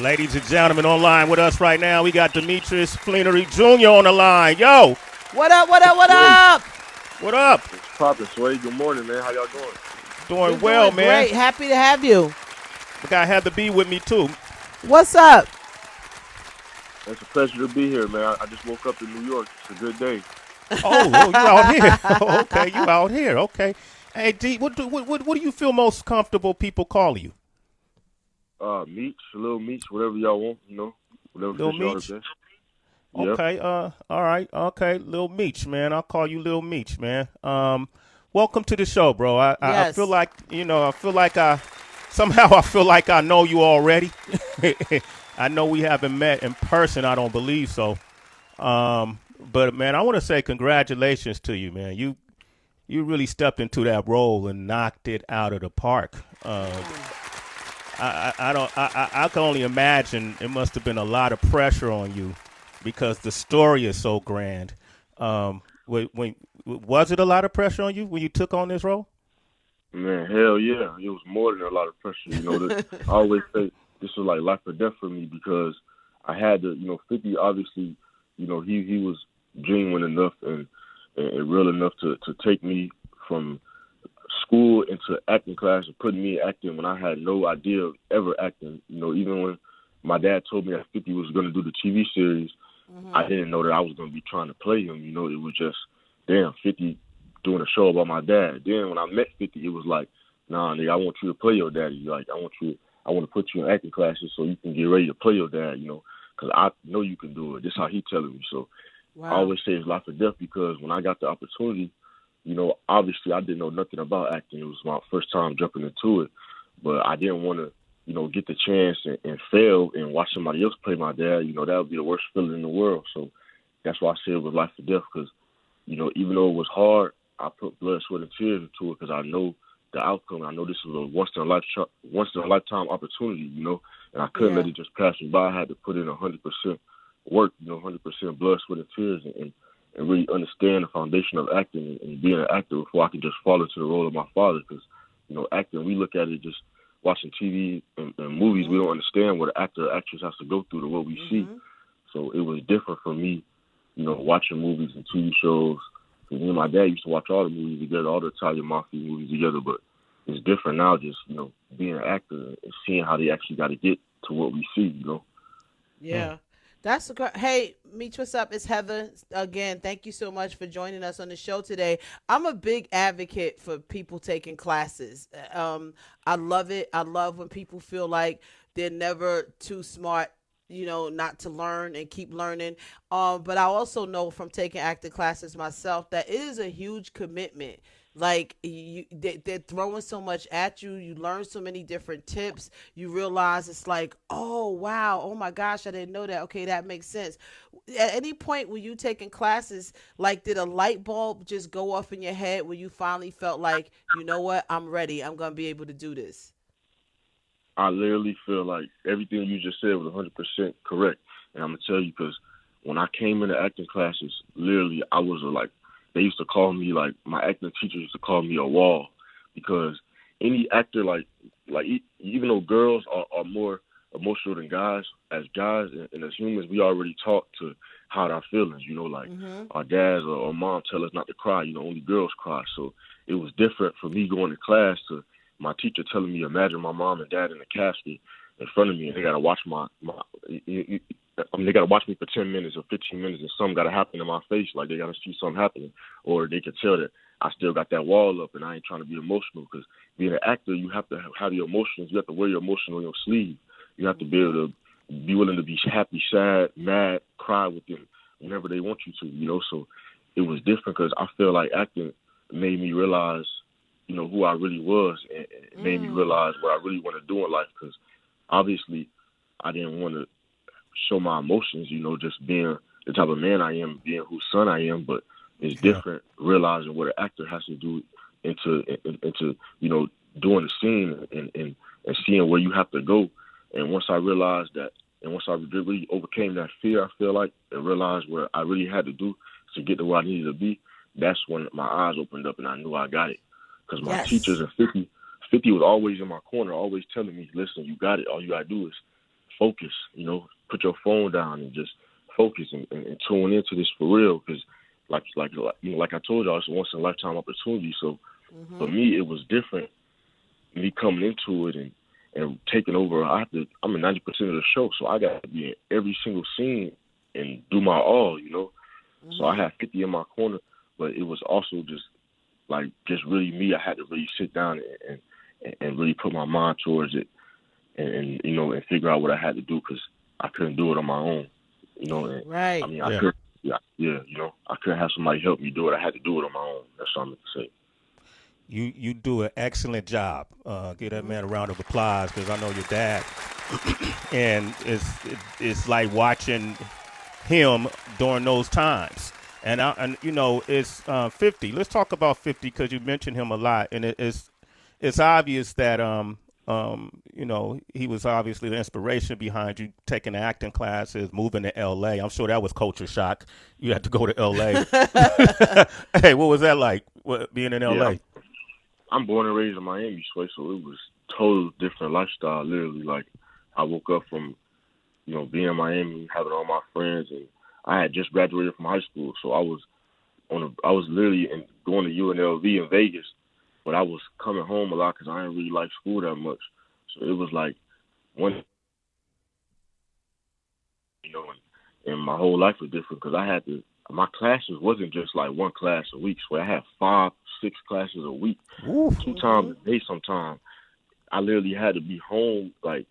Ladies and gentlemen, online with us right now, we got Demetrius Flenory Jr. on the line. Yo, What up, what up, what Sway, up? what up? what's poppin', Sway? Good morning, man. How y'all doing? We're Doing well, doing man. great. Happy to have you. The guy had to be with me, too. What's up? It's a pleasure to be here, man. I just woke up in New York. It's a good day. Oh, you out here. Oh, okay, you out here. Okay. Hey, D, what do you feel most comfortable people call you? Meech, Lil Meech, whatever y'all want, whatever Lil fits y'all Meech? the best. Yep. Okay, all right, okay, Lil Meech, man. I'll call you Lil Meech, man. Welcome to the show, bro. I Yes. feel like, I feel like I feel like I know you already. I know we haven't met in person. I don't believe so. But man, I want to say congratulations to you, man. You really stepped into that role and knocked it out of the park. I can only imagine it must have been a lot of pressure on you because the story is so grand. Was it a lot of pressure on you when you took on this role? Man, hell yeah. It was more than a lot of pressure. I always say this was like life or death for me because I had to, 50 obviously, he was genuine enough and real enough to take me from school into acting class and putting me in acting when I had no idea of ever acting. Even when my dad told me that 50 was going to do the TV series, I didn't know that I was going to be trying to play him. It was just, damn, 50 doing a show about my dad. Then when I met 50, it was like, nah, nigga, I want you to play your daddy. Like, I want to put you in acting classes so you can get ready to play your dad, because I know you can do it. This is how he telling me. So I always say it's life or death because when I got the opportunity, obviously I didn't know nothing about acting. It was my first time jumping into it, but I didn't want to, get the chance and fail and watch somebody else play my dad. That would be the worst feeling in the world. So that's why I said it was life or death because, even though it was hard, I put blood, sweat, and tears into it because I know the outcome. I know this was a once in a lifetime opportunity, and I couldn't let it just pass me by. I had to put in 100% work, 100% blood, sweat, and tears, and really understand the foundation of acting and being an actor before I could just fall into the role of my father. Because, acting, we look at it just watching TV and movies. We don't understand what an actor or actress has to go through to what we see. So it was different for me, watching movies and TV shows. Because me and my dad used to watch all the movies together, all the Italian mafia movies together. But it's different now just, being an actor and seeing how they actually got to get to what we see, Yeah. That's a great. Hey, Meech, what's up? It's Heather. Again, thank you so much for joining us on the show today. I'm a big advocate for people taking classes. I love it. I love when people feel like they're never too smart, not to learn and keep learning. But I also know from taking acting classes myself that it is a huge commitment. Like they're throwing so much at you. You learn so many different tips. You realize it's like, oh wow, oh my gosh, I didn't know that. Okay, that makes sense. At any point when you taking classes, like did a light bulb just go off in your head when you finally felt like, you know what, I'm ready. I'm gonna be able to do this. I literally feel like everything you just said was 100% correct. And I'm going to tell you because when I came into acting classes, literally I was like, they used to call me, like, my acting teacher used to call me a wall because any actor, even though girls are more emotional than guys, as guys and as humans, we already taught to hide our feelings, our dads or mom tell us not to cry, only girls cry. So it was different for me going to class to my teacher telling me, imagine my mom and dad in a casket in front of me, and they got to watch they got to watch me for 10 minutes or 15 minutes, and something got to happen in my face, like they got to see something happening, or they can tell that I still got that wall up and I ain't trying to be emotional. Because being an actor, you have to have your emotions. You have to wear your emotions on your sleeve. You have to be able to be willing to be happy, sad, mad, cry with them whenever they want you to. So it was different because I feel like acting made me realize who I really was, and it made me realize what I really want to do in life. Because obviously, I didn't want to show my emotions, just being the type of man I am, being whose son I am. But it's different realizing what an actor has to do into doing the scene and seeing where you have to go. And once I realized that, and once I really overcame that fear, I feel like, and realized what I really had to do to get to where I needed to be, that's when my eyes opened up and I knew I got it. Because my teachers and 50 was always in my corner, always telling me, listen, you got it. All you got to do is focus, put your phone down and just focus and tune into this for real. Because like I told y'all, it's a once in a lifetime opportunity. So for me, it was different. Me coming into it and taking over. I'm in 90% of the show, so I got to be in every single scene and do my all, So I had 50 in my corner, but it was also just really me. I had to really sit down and really put my mind towards it and figure out what I had to do because I couldn't do it on my own, And, right. I mean, I could, I couldn't have somebody help me do it. I had to do it on my own. That's what I'm going to say. You do an excellent job. Give that man a round of applause because I know your dad, and it's like watching him during those times. And it's 50. Let's talk about 50 because you mentioned him a lot, and it's obvious that he was obviously the inspiration behind you taking acting classes, moving to L.A. I'm sure that was culture shock. You had to go to L.A. Hey, what was that like? Being in L.A.? Yeah, I'm born and raised in Miami, Sway, so it was total different lifestyle. Literally, like I woke up from being in Miami, having all my friends, and I had just graduated from high school, so I was literally going to UNLV in Vegas, but I was coming home a lot because I didn't really like school that much. So it was like and my whole life was different because my classes wasn't just like one class a week. So I had 5, 6 classes a week, 2 times a day sometimes. I literally had to be home like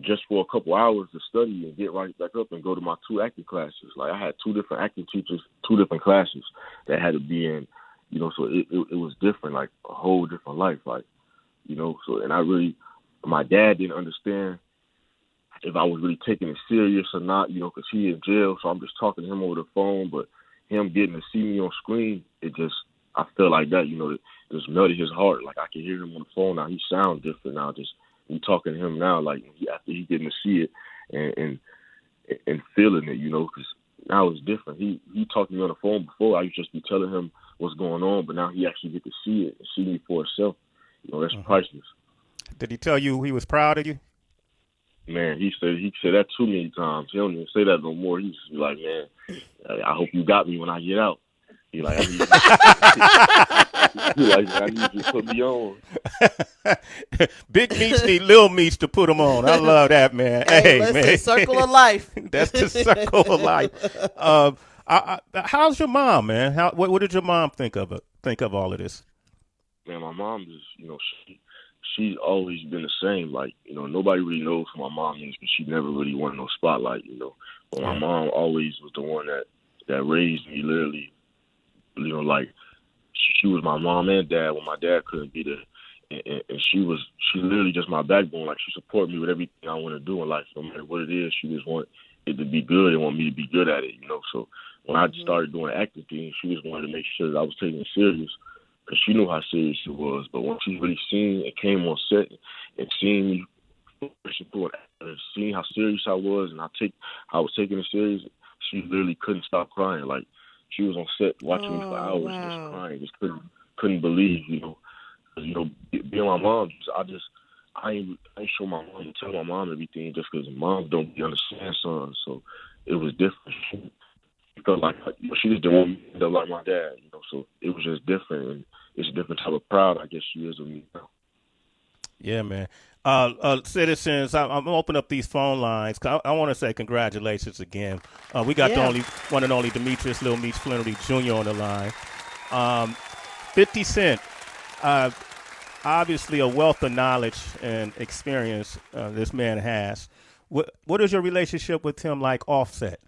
just for a couple hours to study and get right back up and go to my 2 acting classes. Like I had 2 different acting teachers, 2 different classes that had to be in, so it was different, like a whole different life, like, so, and my dad didn't understand if I was really taking it serious or not, because he in jail, so I'm just talking to him over the phone, but him getting to see me on screen, I felt like that, it just melted his heart. Like I can hear him on the phone now. He sounds different now, just me talking to him now, like after he getting to see it and feeling it, because now it's different. He talked to me on the phone before. I used to just be telling him what's going on, but now he actually get to see it and see me for himself. That's priceless. Did he tell you he was proud of you? Man, he said that too many times. He don't even say that no more. He just be like, man, I hope you got me when I get out. He like, I need you to put me on. Big Meech need Lil Meech to put him on. I love that, man. Hey listen, man, circle of life. That's the circle of life. How's your mom, man? What did your mom think of it? Think of all of this? Man, my mom is, she's always been the same. Like, nobody really knows who my mom is, but she never really wanted no spotlight, But my mom always was the one that raised me, literally. Like she was my mom and dad when my dad couldn't be there, and she literally just my backbone. Like she supported me with everything I want to do in life, no matter what it is. She just want it to be good and want me to be good at it, So when I started doing acting things, she just wanted to make sure that I was taking it serious because she knew how serious it was. But once she really seen and came on set and seeing me seeing how serious I was and I was taking it serious, she literally couldn't stop crying. Like she was on set watching me for hours, just crying, just couldn't believe, being my mom. I ain't show my mom and tell my mom everything just because moms don't understand sons. So it was different. She felt like she just didn't want me to like my dad, So it was just different, and it's a different type of pride I guess she is of me now. Yeah, man. Citizens, I'm going to open up these phone lines. I want to say congratulations again. We got the one and only Demetrius Lil Meech Flenory Jr. on the line. 50 Cent, obviously a wealth of knowledge and experience this man has. What is your relationship with him like offset?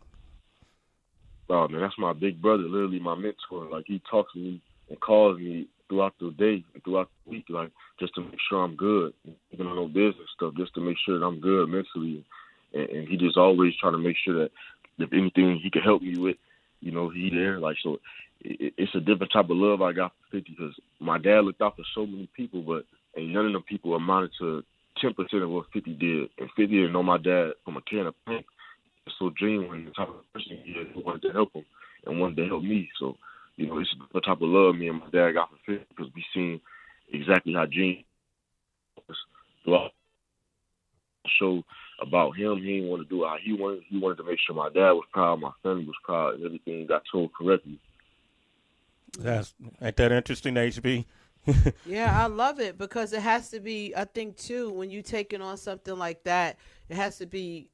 Oh, man, that's my big brother, literally my mentor. Like, he talks to me and calls me throughout the day and throughout the week, like, just to make sure I'm good, even on no business stuff, just to make sure that I'm good mentally. And he just always trying to make sure that if anything he can help me with, he there. Like, so it's a different type of love I got for 50 because my dad looked out for so many people, but none of them people amounted to 10% of what 50 did. And 50 didn't know my dad from a can of paint. It's so genuine, the type of person he is who wanted to help him and wanted to help me. So, it's the type of love me and my dad got for 50 because we seen exactly how genuine was throughout the show. about him. He didn't want to do it how he wanted. He wanted to make sure my dad was proud, my family was proud, and everything got told correctly. Ain't that interesting, HB? Yeah, I love it because it has to be, I think, too, when you taking on something like that, it has to be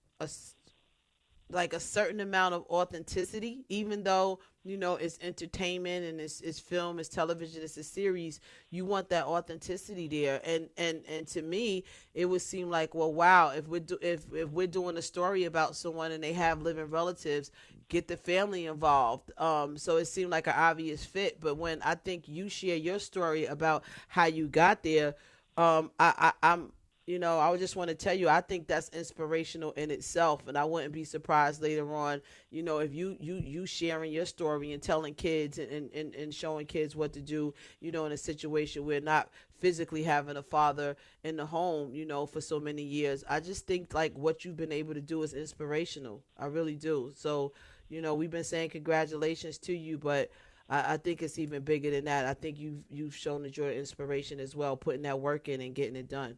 like a certain amount of authenticity, even though, you know, it's entertainment and it's film, it's television, it's a series. You want that authenticity there. And to me, it would seem like, well, wow, if we're doing a story about someone and they have living relatives, get the family involved. So it seemed like an obvious fit. But when I think you share your story about how you got there, I'm you know, I just want to tell you, I think that's inspirational in itself, and I wouldn't be surprised later on, you know, if you sharing your story and telling kids and showing kids what to do, you know, in a situation where not physically having a father in the home, you know, for so many years. I just think like what you've been able to do is inspirational. I really do. So, you know, we've been saying congratulations to you, but I think it's even bigger than that. I think you've shown that you're an inspiration as well, putting that work in and getting it done.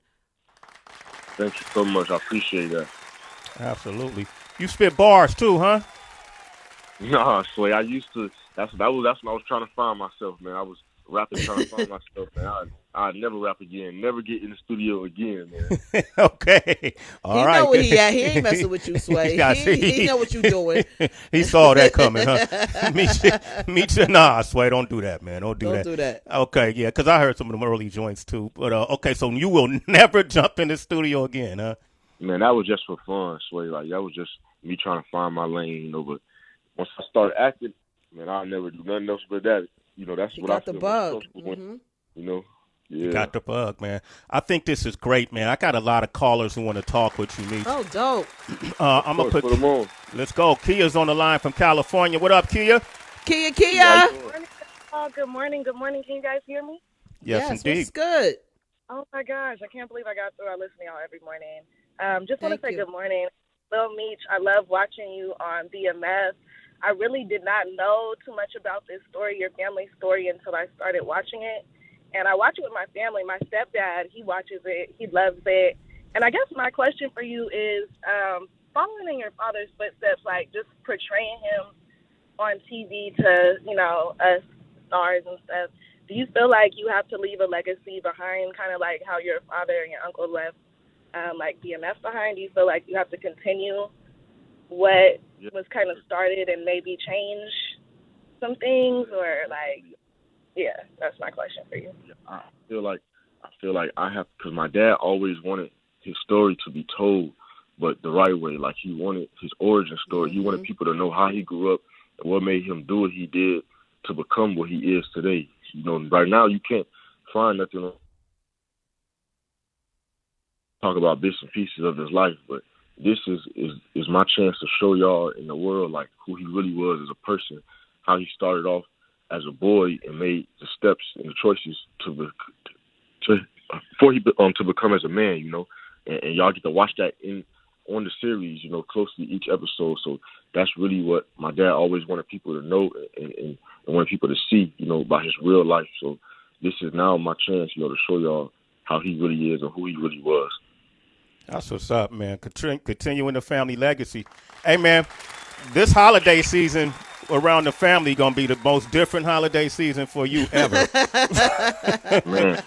Thank you so much. I appreciate that. Absolutely. You spit bars too, huh? Nah, Sway. I used to. That's when I was trying to find myself, man. I was rapping, trying to find myself, man. I'd never rap again. Never get in the studio again, man. Okay. All right. He know where he at. He ain't messing with you, Sway. He know what you doing. He saw that coming, huh? Meech, nah, Sway, don't do that, man. Don't do that. Okay, yeah, because I heard some of them early joints too. But okay, so you will never jump in the studio again, huh? Man, that was just for fun, Sway. Like that was just me trying to find my lane, you know. But once I started acting, man, I'll never do nothing else but that. You know, that's what I feel. The bug. Mm-hmm. You know. Yeah. You got the bug, man. I think this is great, man. I got a lot of callers who want to talk with you, Meech. Oh, dope. I'm going to put them on. Let's go. Kia's on the line from California. What up, Kia? Kia. Good morning. Can you guys hear me? Yes, indeed. What's good? Oh, my gosh. I can't believe I got through. I listen to y'all every morning. Just want to say good morning. Lil Meech, I love watching you on BMF. I really did not know too much about this story, your family story, until I started watching it. And I watch it with my family. My stepdad, he watches it. He loves it. And I guess my question for you is, following in your father's footsteps, like just portraying him on TV to, you know, us stars and stuff, do you feel like you have to leave a legacy behind, kind of like how your father and your uncle left, like BMF behind? Do you feel like you have to continue what was kind of started and maybe change some things, or like, yeah, that's my question for you. I feel like I have, because my dad always wanted his story to be told, but the right way. Like he wanted his origin story. He wanted people to know how he grew up and what made him do what he did to become what he is today. You know, right now you can't find nothing. Talk about bits and pieces of his life, but this is my chance to show y'all in the world like who he really was as a person, how he started off as a boy and made the steps and the choices to become as a man, you know, and y'all get to watch that on the series, you know, closely each episode. So that's really what my dad always wanted people to know and wanted people to see, you know, about his real life. So this is now my chance, you know, to show y'all how he really is and who he really was. That's what's up, man. Continuing the family legacy. Hey, man, this holiday season around the family going to be the most different holiday season for you ever. Man.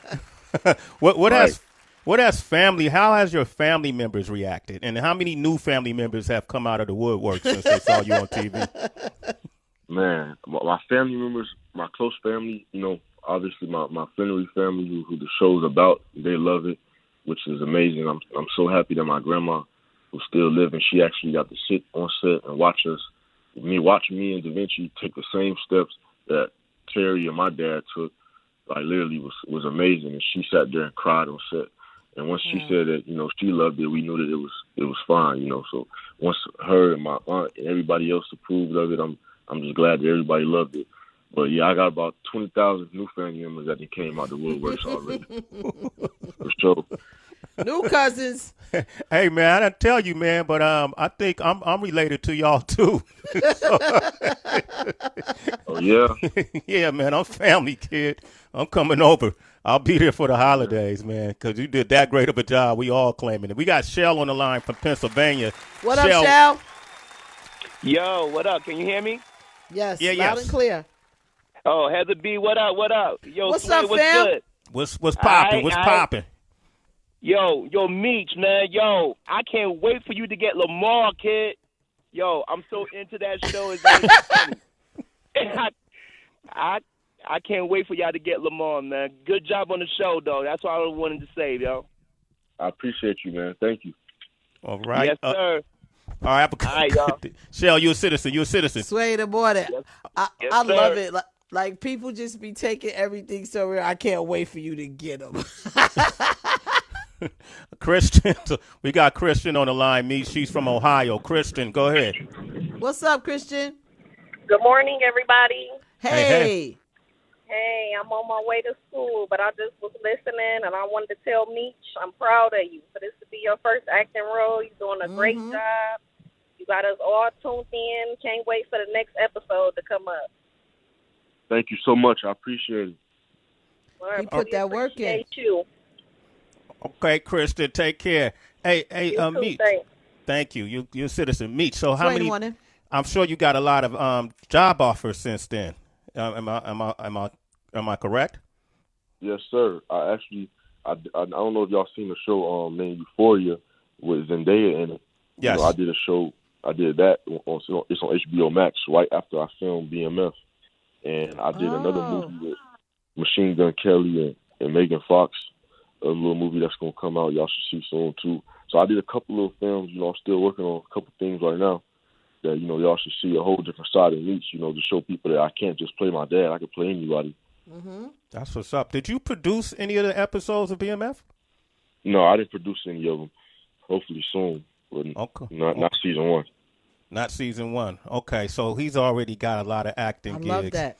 What has family, how has your family members reacted? And how many new family members have come out of the woodwork since they saw you on TV? Man, my family members, my close family, you know, obviously my Flenory family who the show's about, they love it, which is amazing. I'm so happy that my grandma, who's still living, she actually got to sit on set and watch me and Da Vinci take the same steps that Terry and my dad took. Like literally was amazing, and she sat there and cried on set. And once she said that, you know, she loved it, we knew that it was fine, you know. So once her and my aunt and everybody else approved of it, I'm just glad that everybody loved it. But yeah, I got about 20,000 new family members that came out the woodworks already. For sure. New cousins. Hey man, I didn't tell you, man, but I think I'm related to y'all too. Oh yeah. Yeah, man, I'm family, kid. I'm coming over. I'll be there for the holidays, man, because you did that great of a job. We all claiming it. We got Shell on the line from Pennsylvania. What up, Shell? Yo, what up? Can you hear me? Yes, loud and clear. Oh, Heather B, what up? What up? Yo, what's Sway, up, what's fam? good? What's popping? What's popping? Yo, Meech, man. Yo, I can't wait for you to get Lamar, kid. Yo, I'm so into that show. It's funny. I can't wait for y'all to get Lamar, man. Good job on the show, though. That's what I wanted to say, yo. I appreciate you, man. Thank you. All right. Yes, sir. All right, y'all. Shell, you a citizen. Sway the border. Yes, I love it. Like, people just be taking everything so real. I can't wait for you to get them. Christian, we got Christian on the line. She's from Ohio. Christian, go ahead. What's up, Christian? Good morning, everybody. Hey, I'm on my way to school, but I just was listening, and I wanted to tell Meech, I'm proud of you. For this to be your first acting role, you're doing a great job. You got us all tuned in. Can't wait for the next episode to come up. Thank you so much. I appreciate it. Well, he put that work in. You. Okay, Christian, take care. Hey, Meech. Thank you. You're a citizen. Meech. So how many? I'm sure you got a lot of job offers since then. Am I correct? Yes, sir. I don't know if y'all seen the show named Euphoria with Zendaya in it. Yes. You know, I did a show. I did that. It's on HBO Max right after I filmed BMF, and I did another movie with Machine Gun Kelly and Megan Fox. A little movie that's gonna come out. Y'all should see soon too. So I did a couple little films. You know, I'm still working on a couple things right now that, you know, y'all should see a whole different side of Meech, you know, to show people that I can't just play my dad. I can play anybody. That's what's up. Did you produce any of the episodes of BMF? No, I didn't produce any of them. Hopefully soon, but not season one. Not season one. Okay, so he's already got a lot of acting gigs. I love that.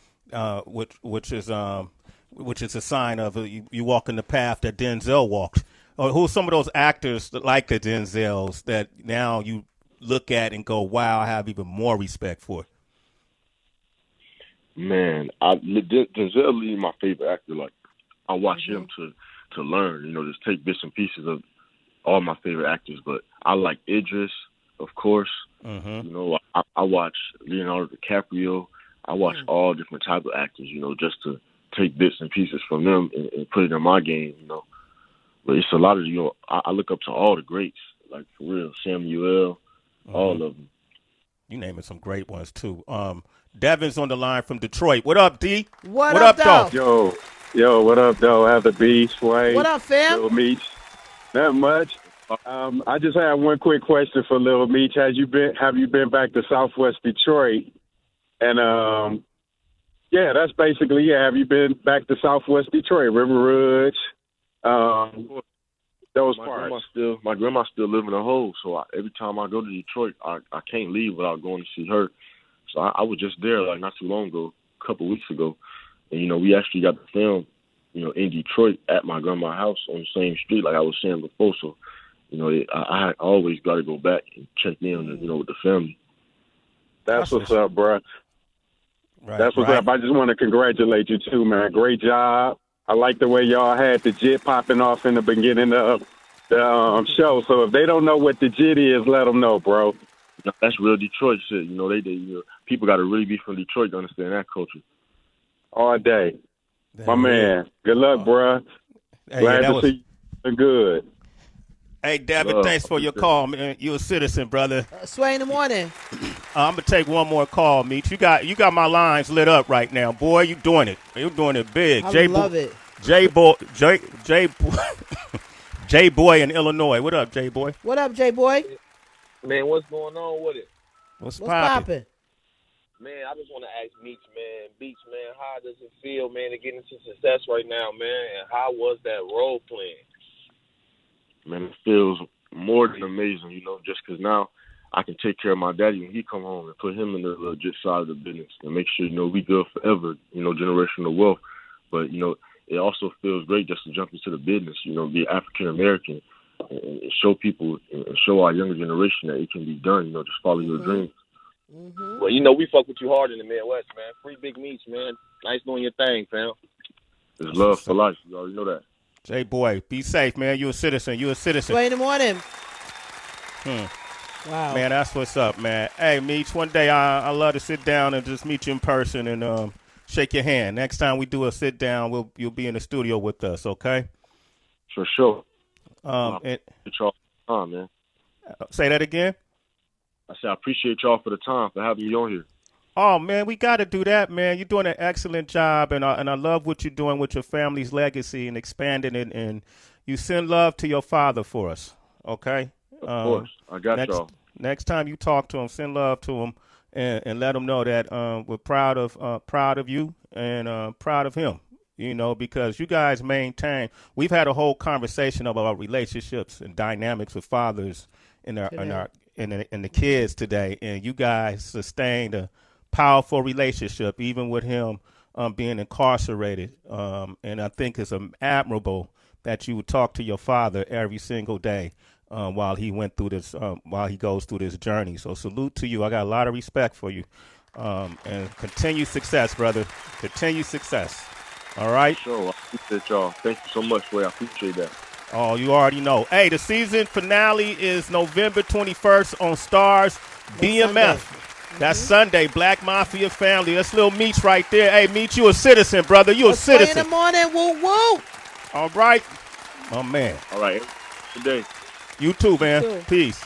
Which is a sign of you walking the path that Denzel walked. Or who's some of those actors that like the Denzels that now you look at and go, wow, I have even more respect for? Man, Denzel is my favorite actor. Like, I watch him to learn, you know, just take bits and pieces of all my favorite actors. But I like Idris, of course. You know, I watch Leonardo DiCaprio. I watch all different type of actors, you know, just to take bits and pieces from them and put it in my game, you know. But it's a lot of, you know, I look up to all the greats, like, for real. Samuel, all of them. You naming some great ones, too. Devin's on the line from Detroit. What up, D? What up, though? Yo, what up, though? Have the B, Sway. What up, fam? Lil Meech. Not much. I just have one quick question for Lil Meech. Have you been back to Southwest Detroit? And, yeah, that's basically, have you been back to Southwest Detroit, River Ridge, those parts? My grandma still live in a hole, so every time I go to Detroit, I can't leave without going to see her. So I was just there, like, not too long ago, a couple of weeks ago. And, you know, we actually got to film, you know, in Detroit at my grandma's house on the same street like I was saying before. So, you know, I always got to go back and check in, you know, with the family. That's what's up, bro. Right, that's what's up. I just want to congratulate you, too, man. Great job. I like the way y'all had the jit popping off in the beginning of the show. So if they don't know what the jit is, let them know, bro. That's real Detroit shit. You know, people got to really be from Detroit to understand that culture. All day. My man. Good luck, bro. Hey, Glad to see you good. Hey, Devin, thanks for your call, man. You a citizen, brother. Sway in the morning. I'm gonna take one more call, Meech. You got my lines lit up right now, boy. You doing it? You're doing it big. I love it. J Boy in Illinois. What up, J Boy? What up, J Boy? Man, what's going on with it? What's poppin'? Man, I just want to ask Meech, man, how does it feel, man, to get into success right now, man? And how was that role playing? Man, it feels more than amazing, you know, just because now I can take care of my daddy when he come home and put him in the legit side of the business and make sure, you know, we good forever, you know, generational wealth. But, you know, it also feels great just to jump into the business, you know, be African-American and show people and show our younger generation that it can be done, you know, just follow your dreams. Well, you know, we fuck with you hard in the Midwest, man. Free Big Meech, man. Nice doing your thing, fam. It's love for life. You already know that. J boy, be safe, man. You a citizen. You a citizen. Sway in the morning. Wow. Man, that's what's up, man. Hey, Meech, one day I love to sit down and just meet you in person and shake your hand. Next time we do a sit down, you'll be in the studio with us, okay? For sure. And y'all for the time, man. Say that again? I said I appreciate y'all for the time, for having me on here. Oh, man, we got to do that, man. You're doing an excellent job, and I love what you're doing with your family's legacy and expanding it, and you send love to your father for us, okay? Of course. I got y'all. Next time you talk to him, send love to him and let him know that we're proud of you and proud of him, you know, because you guys maintain. We've had a whole conversation about relationships and dynamics with fathers in the kids today, and you guys sustained a powerful relationship, even with him being incarcerated. And I think it's admirable that you would talk to your father every single day while he went through this, while he goes through this journey. So salute to you. I got a lot of respect for you. And continued success, brother. Continued success. All right? Sure. I appreciate y'all. Thank you so much, Way. I appreciate that. Oh, you already know. Hey, the season finale is November 21st on Starz, BMF. That's Sunday, Black Mafia Family. That's Lil Meech right there. Hey, Meech, you a citizen, brother. You a citizen. In the morning, woo woo. All right. Oh, man. All right. Good day. You too, man. Peace.